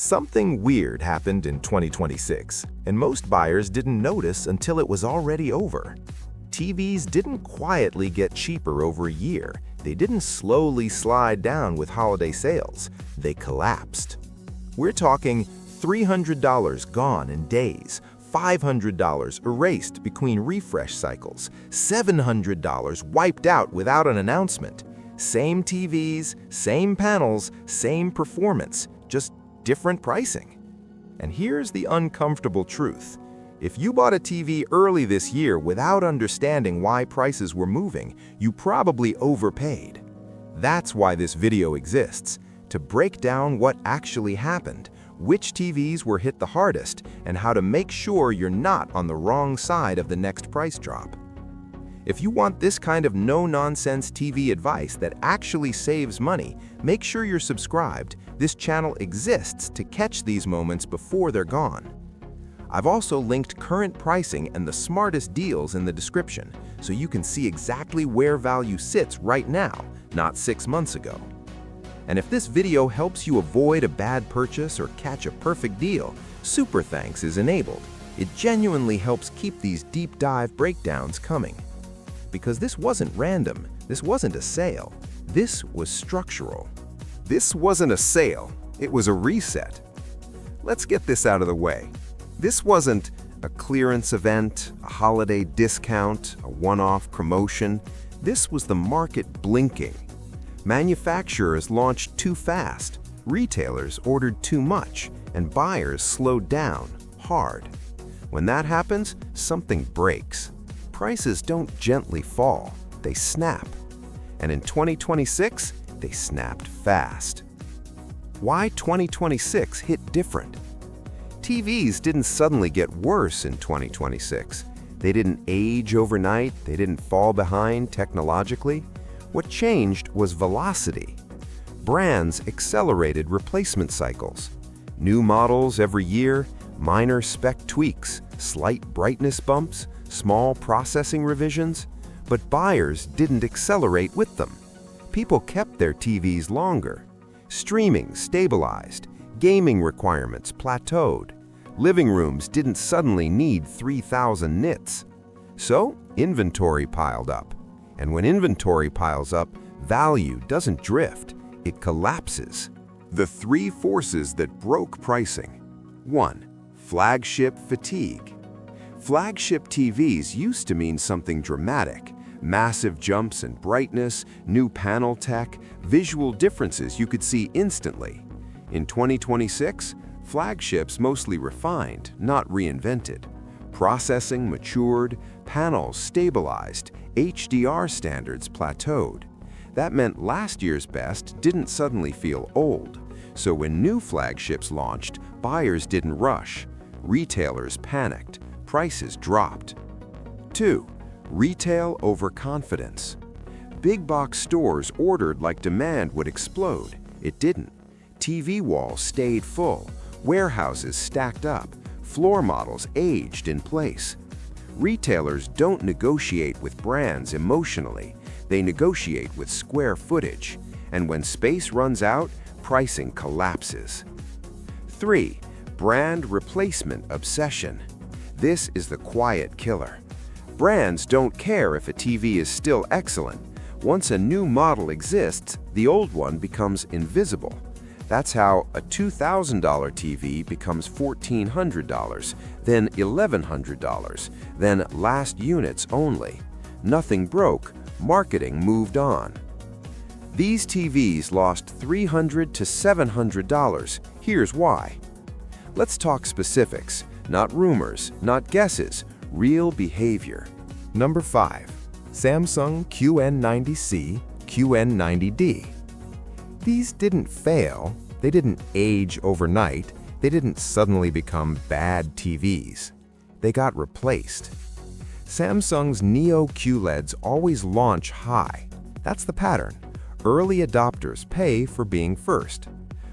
Something weird happened in 2026, and most buyers didn't notice until it was already over. TVs didn't quietly get cheaper over a year. They didn't slowly slide down with holiday sales. They collapsed. We're talking $300 gone in days, $500 erased between refresh cycles, $700 wiped out without an announcement. Same TVs, same panels, same performance, just different pricing. And here's the uncomfortable truth. If you bought a TV early this year without understanding why prices were moving, you probably overpaid. That's why this video exists, to break down what actually happened, which TVs were hit the hardest, and how to make sure you're not on the wrong side of the next price drop. If you want this kind of no-nonsense TV advice that actually saves money, make sure you're subscribed. This channel exists to catch these moments before they're gone. I've also linked current pricing and the smartest deals in the description, so you can see exactly where value sits right now, not 6 months ago. And if this video helps you avoid a bad purchase or catch a perfect deal, Super Thanks is enabled. It genuinely helps keep these deep dive breakdowns coming. Because this wasn't random, this wasn't a sale, this was structural. This wasn't a sale, it was a reset. Let's get this out of the way. This wasn't a clearance event, a holiday discount, a one-off promotion. This was the market blinking. Manufacturers launched too fast, retailers ordered too much, and buyers slowed down hard. When that happens, something breaks. Prices don't gently fall, they snap. And in 2026, they snapped fast. Why 2026 hit different? TVs didn't suddenly get worse in 2026. They didn't age overnight, they didn't fall behind technologically. What changed was velocity. Brands accelerated replacement cycles. New models every year, minor spec tweaks, slight brightness bumps, small processing revisions, but buyers didn't accelerate with them. People kept their TVs longer. Streaming stabilized, gaming requirements plateaued. Living rooms didn't suddenly need 3,000 nits. So, inventory piled up. And when inventory piles up, value doesn't drift, it collapses. The three forces that broke pricing. 1. Flagship fatigue. Flagship TVs used to mean something dramatic. Massive jumps in brightness, new panel tech, visual differences you could see instantly. In 2026, flagships mostly refined, not reinvented. Processing matured, panels stabilized, HDR standards plateaued. That meant last year's best didn't suddenly feel old. So when new flagships launched, buyers didn't rush. Retailers panicked. Prices dropped. 2. Retail overconfidence. Big box stores ordered like demand would explode. It didn't. TV walls stayed full. Warehouses stacked up. Floor models aged in place. Retailers don't negotiate with brands emotionally. They negotiate with square footage. And when space runs out, pricing collapses. 3. Brand replacement obsession. This is the quiet killer. Brands don't care if a TV is still excellent. Once a new model exists, the old one becomes invisible. That's how a $2,000 TV becomes $1,400, then $1,100, then last units only. Nothing broke, marketing moved on. These TVs lost $300 to $700. Here's why. Let's talk specifics. Not rumors, not guesses, real behavior. Number 5. Samsung QN90C QN90D. These didn't fail, they didn't age overnight, they didn't suddenly become bad TVs. They got replaced. Samsung's Neo QLEDs always launch high. That's the pattern. Early adopters pay for being first.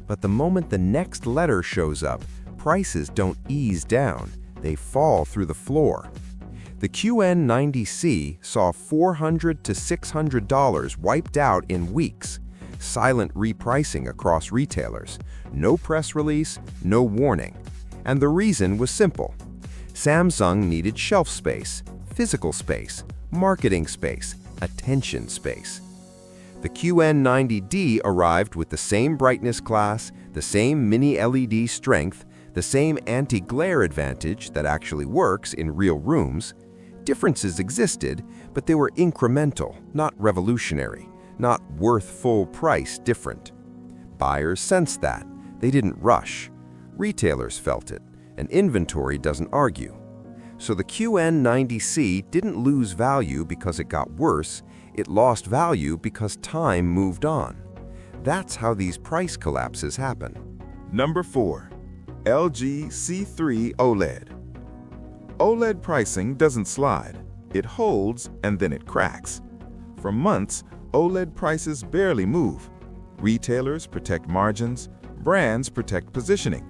But the moment the next letter shows up, prices don't ease down, they fall through the floor. The QN90C saw $400 to $600 wiped out in weeks. silent repricing across retailers, no press release, no warning. And the reason was simple. Samsung needed shelf space, physical space, marketing space, attention space. The QN90D arrived with the same brightness class, the same mini LED strength, the same anti-glare advantage that actually works in real rooms. Differences existed, but they were incremental, not revolutionary, not worth full price different. Buyers sensed that. They didn't rush. Retailers felt it, and inventory doesn't argue. So the QN90C didn't lose value because it got worse, it lost value because time moved on. That's how these price collapses happen. Number 4. LG C3 OLED. OLED pricing doesn't slide. It holds and then it cracks. For months, OLED prices barely move. Retailers protect margins, brands protect positioning,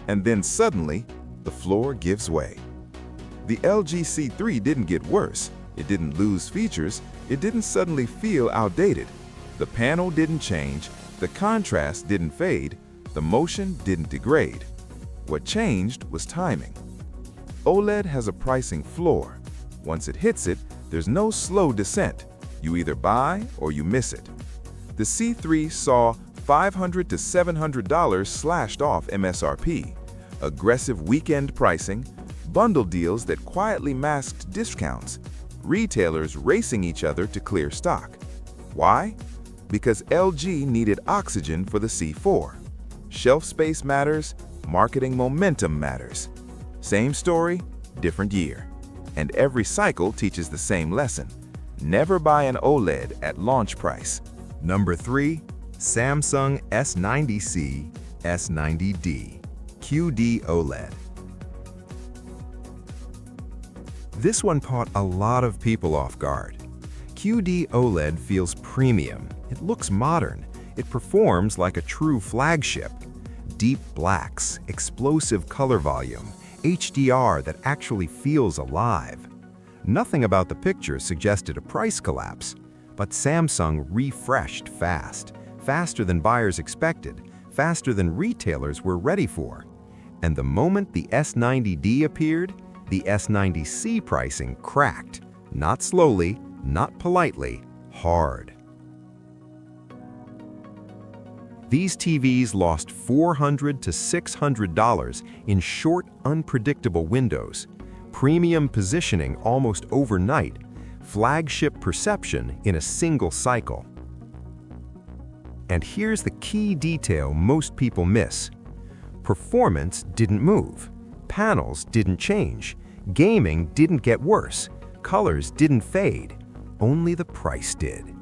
and then suddenly, the floor gives way. The LG C3 didn't get worse. It didn't lose features. It didn't suddenly feel outdated. The panel didn't change. The contrast didn't fade. The motion didn't degrade. What changed was timing. OLED has a pricing floor. Once it hits it, there's no slow descent. You either buy or you miss it. The C3 saw $500 to $700 slashed off MSRP, aggressive weekend pricing, bundle deals that quietly masked discounts, retailers racing each other to clear stock. Why? Because LG needed oxygen for the C4. Shelf space matters, marketing momentum matters. Same story, different year. And every cycle teaches the same lesson. Never buy an OLED at launch price. Number 3. Samsung S90C S90D QD OLED. This one caught a lot of people off guard. QD OLED feels premium. It looks modern. It performs like a true flagship. Deep blacks, explosive color volume, HDR that actually feels alive. Nothing about the picture suggested a price collapse, but Samsung refreshed fast, faster than buyers expected, faster than retailers were ready for. And the moment the S90D appeared, the S90C pricing cracked, not slowly, not politely, hard. These TVs lost $400 to $600 in short, unpredictable windows, premium positioning almost overnight, flagship perception in a single cycle. And here's the key detail most people miss. Performance didn't move, panels didn't change, gaming didn't get worse, colors didn't fade, only the price did.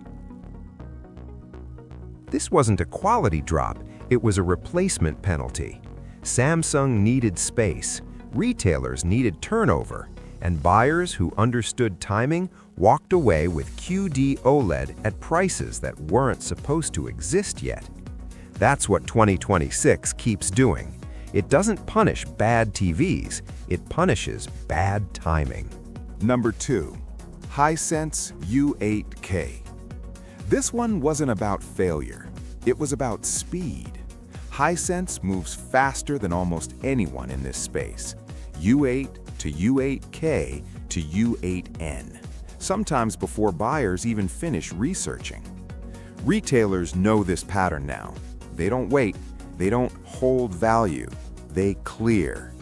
This wasn't a quality drop, it was a replacement penalty. Samsung needed space, retailers needed turnover, and buyers who understood timing walked away with QD OLED at prices that weren't supposed to exist yet. That's what 2026 keeps doing. It doesn't punish bad TVs, it punishes bad timing. Number 2. Hisense U8K. This one wasn't about failure. It was about speed. Hisense moves faster than almost anyone in this space. U8 to U8K to U8N, sometimes before buyers even finish researching. Retailers know this pattern now. They don't wait, they don't hold value, they clear.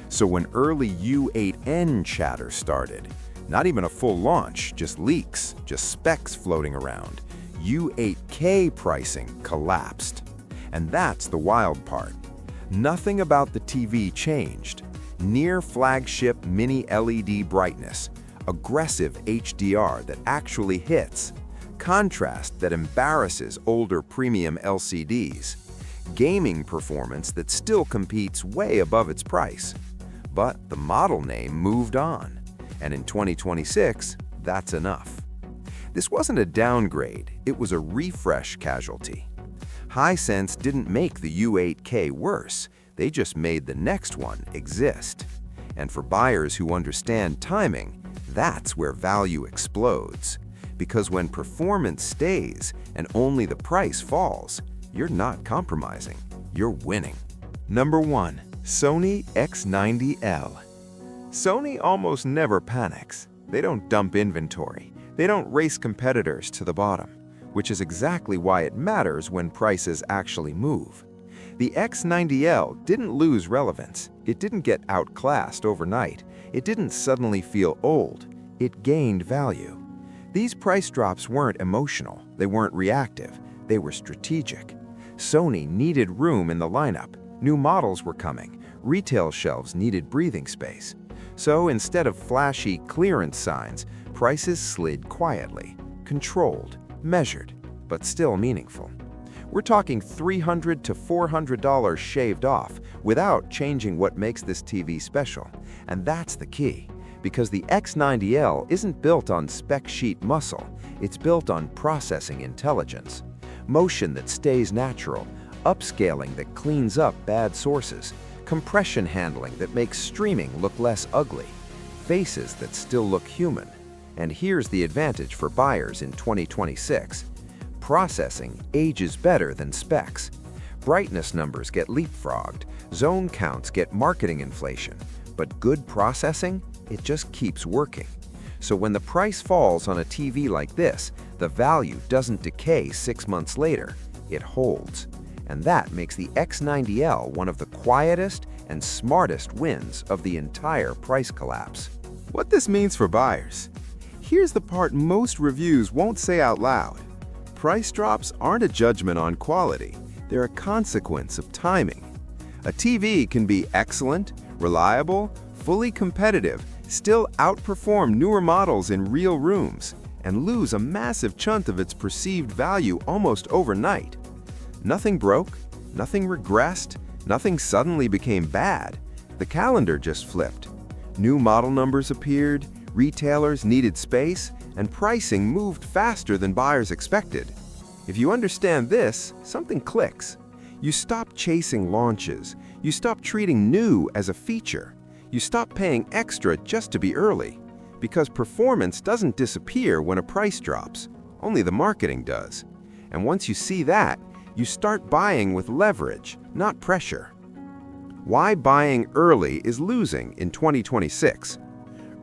So when early U8N chatter started, not even a full launch, just leaks, just specs floating around, U8K pricing collapsed. And that's the wild part. Nothing about the TV changed. Near flagship mini LED brightness, aggressive HDR that actually hits, contrast that embarrasses older premium LCDs, gaming performance that still competes way above its price. But the model name moved on, and in 2026, that's enough. This wasn't a downgrade, it was a refresh casualty. Hisense didn't make the U8K worse, they just made the next one exist. And for buyers who understand timing, that's where value explodes. because when performance stays and only the price falls, you're not compromising, you're winning. Number 1. Sony X90L. Sony almost never panics. They don't dump inventory. They don't race competitors to the bottom, which is exactly why it matters when prices actually move. The X90L didn't lose relevance. It didn't get outclassed overnight. It didn't suddenly feel old. It gained value. These price drops weren't emotional. They weren't reactive. They were strategic. Sony needed room in the lineup. New models were coming. Retail shelves needed breathing space. So instead of flashy clearance signs, prices slid quietly, controlled, measured, but still meaningful. We're talking $300 to $400 shaved off without changing what makes this TV special. And that's the key, because the X90L isn't built on spec sheet muscle, it's built on processing intelligence. Motion that stays natural, upscaling that cleans up bad sources, compression handling that makes streaming look less ugly, faces that still look human. And here's the advantage for buyers in 2026. Processing ages better than specs. Brightness numbers get leapfrogged, zone counts get marketing inflation, but good processing, it just keeps working. So when the price falls on a TV like this, the value doesn't decay 6 months later, it holds. And that makes the X90L one of the quietest and smartest wins of the entire price collapse. What this means for buyers. Here's the part most reviews won't say out loud. Price drops aren't a judgment on quality. They're a consequence of timing. A TV can be excellent, reliable, fully competitive, still outperform newer models in real rooms, and lose a massive chunk of its perceived value almost overnight. Nothing broke, nothing regressed, nothing suddenly became bad. The calendar just flipped. New model numbers appeared, retailers needed space, and pricing moved faster than buyers expected. If you understand this, something clicks. You stop chasing launches. You stop treating new as a feature. You stop paying extra just to be early. Because performance doesn't disappear when a price drops. Only the marketing does. And once you see that, you start buying with leverage, not pressure. Why buying early is losing in 2026.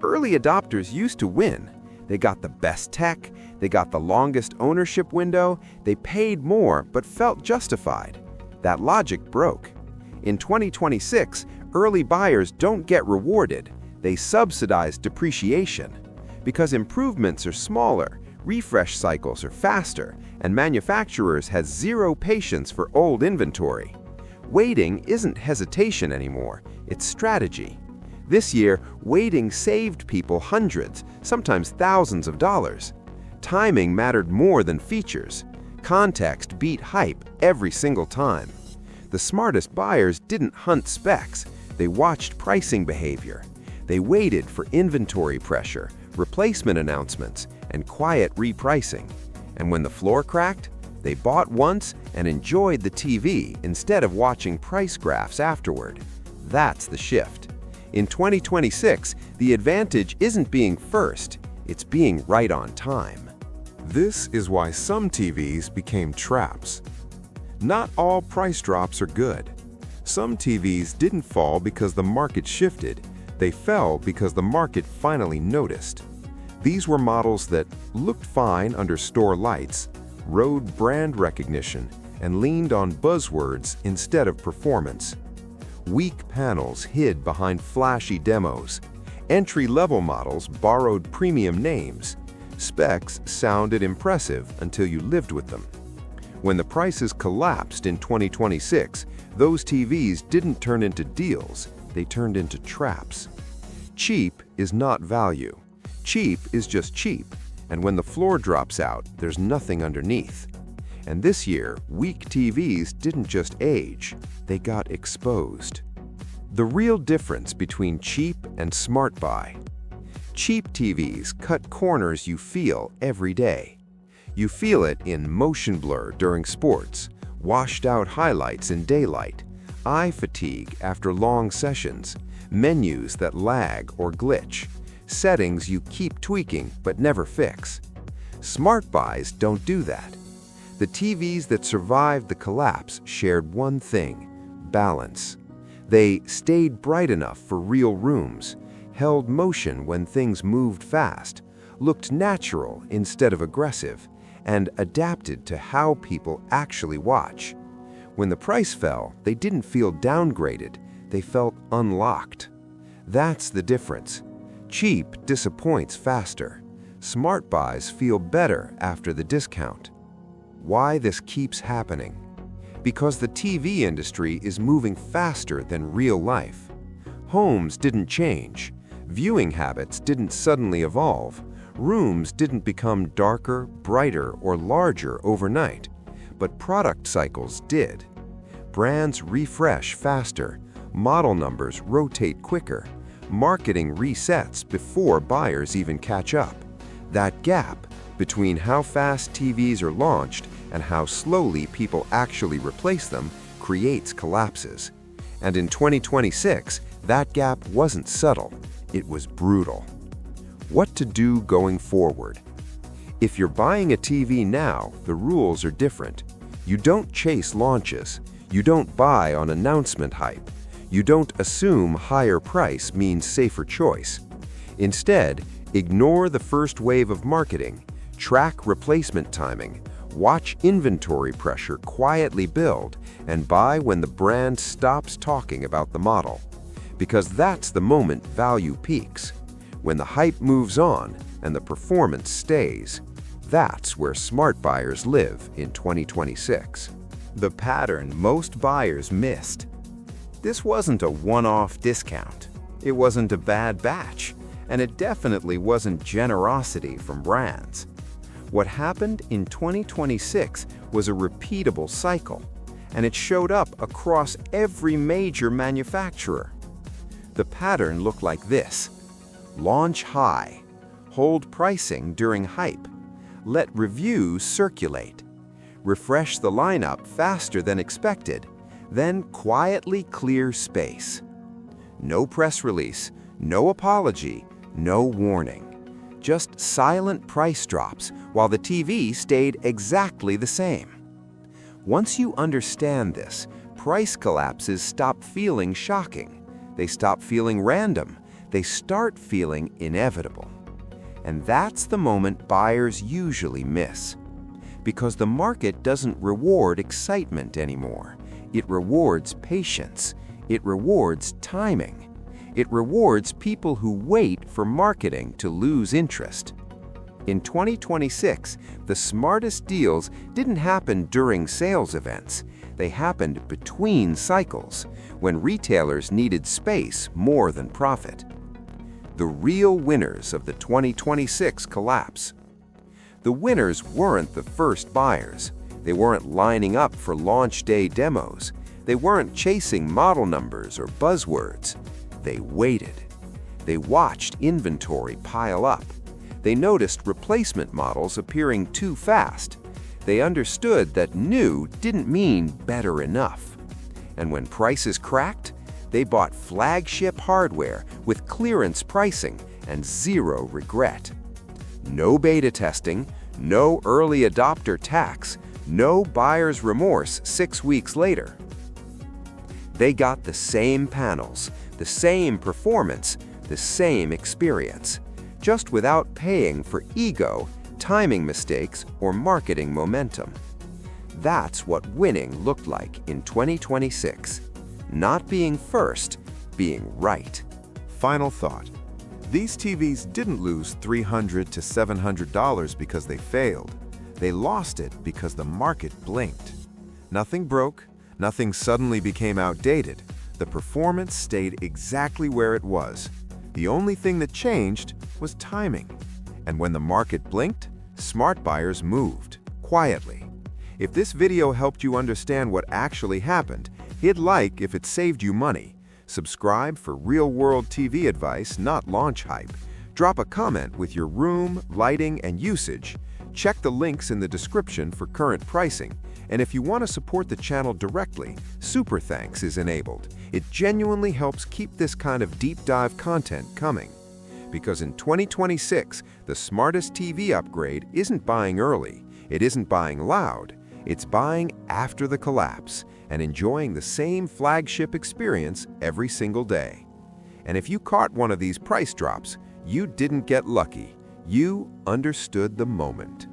Early adopters used to win. They got the best tech, they got the longest ownership window, they paid more but felt justified. That logic broke. In 2026, early buyers don't get rewarded, they subsidize depreciation. Because improvements are smaller, refresh cycles are faster, and manufacturers have zero patience for old inventory. Waiting isn't hesitation anymore, it's strategy. This year, waiting saved people hundreds, sometimes thousands of dollars. Timing mattered more than features. Context beat hype every single time. The smartest buyers didn't hunt specs, they watched pricing behavior. They waited for inventory pressure, replacement announcements, and quiet repricing. And when the floor cracked, they bought once and enjoyed the TV instead of watching price graphs afterward. That's the shift. In 2026, the advantage isn't being first, it's being right on time. This is why some TVs became traps. Not all price drops are good. Some TVs didn't fall because the market shifted. They fell because the market finally noticed. These were models that looked fine under store lights, rode brand recognition, and leaned on buzzwords instead of performance. Weak panels hid behind flashy demos. Entry-level models borrowed premium names. Specs sounded impressive until you lived with them. When the prices collapsed in 2026, those TVs didn't turn into deals, they turned into traps. Cheap is not value. Cheap is just cheap, and when the floor drops out, there's nothing underneath. And this year, weak TVs didn't just age, they got exposed. The real difference between cheap and smart buy. Cheap TVs cut corners you feel every day. You feel it in motion blur during sports, washed out highlights in daylight, eye fatigue after long sessions, menus that lag or glitch, settings you keep tweaking but never fix. Smart buys don't do that. The TVs that survived the collapse shared one thing: balance. They stayed bright enough for real rooms, held motion when things moved fast, looked natural instead of aggressive, and adapted to how people actually watch. When the price fell, they didn't feel downgraded, they felt unlocked. That's the difference. Cheap disappoints faster. Smart buys feel better after the discount. Why this keeps happening? Because the TV industry is moving faster than real life. Homes didn't change. Viewing habits didn't suddenly evolve. Rooms didn't become darker, brighter, or larger overnight. But product cycles did. Brands refresh faster. Model numbers rotate quicker. Marketing resets before buyers even catch up. That gap between how fast TVs are launched and how slowly people actually replace them creates collapses. And in 2026, that gap wasn't subtle, it was brutal. What to do going forward? If you're buying a TV now, the rules are different. You don't chase launches. You don't buy on announcement hype. You don't assume higher price means safer choice. Instead, ignore the first wave of marketing, track replacement timing, watch inventory pressure quietly build, and buy when the brand stops talking about the model. Because that's the moment value peaks. When the hype moves on and the performance stays, that's where smart buyers live in 2026. The pattern most buyers missed. This wasn't a one-off discount. It wasn't a bad batch, and it definitely wasn't generosity from brands. What happened in 2026 was a repeatable cycle, and it showed up across every major manufacturer. The pattern looked like this: launch high, hold pricing during hype, let reviews circulate, refresh the lineup faster than expected, then quietly clear space. No press release, no apology, no warning. Just silent price drops while the TV stayed exactly the same. Once you understand this, price collapses stop feeling shocking. They stop feeling random. They start feeling inevitable. And that's the moment buyers usually miss. Because the market doesn't reward excitement anymore. It rewards patience. It rewards timing. It rewards people who wait for marketing to lose interest. In 2026, the smartest deals didn't happen during sales events. They happened between cycles, when retailers needed space more than profit. The real winners of the 2026 collapse. The winners weren't the first buyers. They weren't lining up for launch day demos. They weren't chasing model numbers or buzzwords. They waited. They watched inventory pile up. They noticed replacement models appearing too fast. They understood that new didn't mean better enough. And when prices cracked, they bought flagship hardware with clearance pricing and zero regret. No beta testing, no early adopter tax, no buyer's remorse 6 weeks later. They got the same panels, the same performance, the same experience, just without paying for ego, timing mistakes, or marketing momentum. That's what winning looked like in 2026. Not being first, being right. Final thought. These TVs didn't lose $300 to $700 because they failed. They lost it because the market blinked. Nothing broke, nothing suddenly became outdated. The performance stayed exactly where it was. The only thing that changed was timing. And when the market blinked, smart buyers moved, quietly. If this video helped you understand what actually happened, hit like if it saved you money. Subscribe for real-world TV advice, not launch hype. Drop a comment with your room, lighting, and usage. Check the links in the description for current pricing. And if you want to support the channel directly, Super Thanks is enabled. It genuinely helps keep this kind of deep dive content coming. Because in 2026, the smartest TV upgrade isn't buying early, it isn't buying loud, it's buying after the collapse and enjoying the same flagship experience every single day. And if you caught one of these price drops, you didn't get lucky. You understood the moment.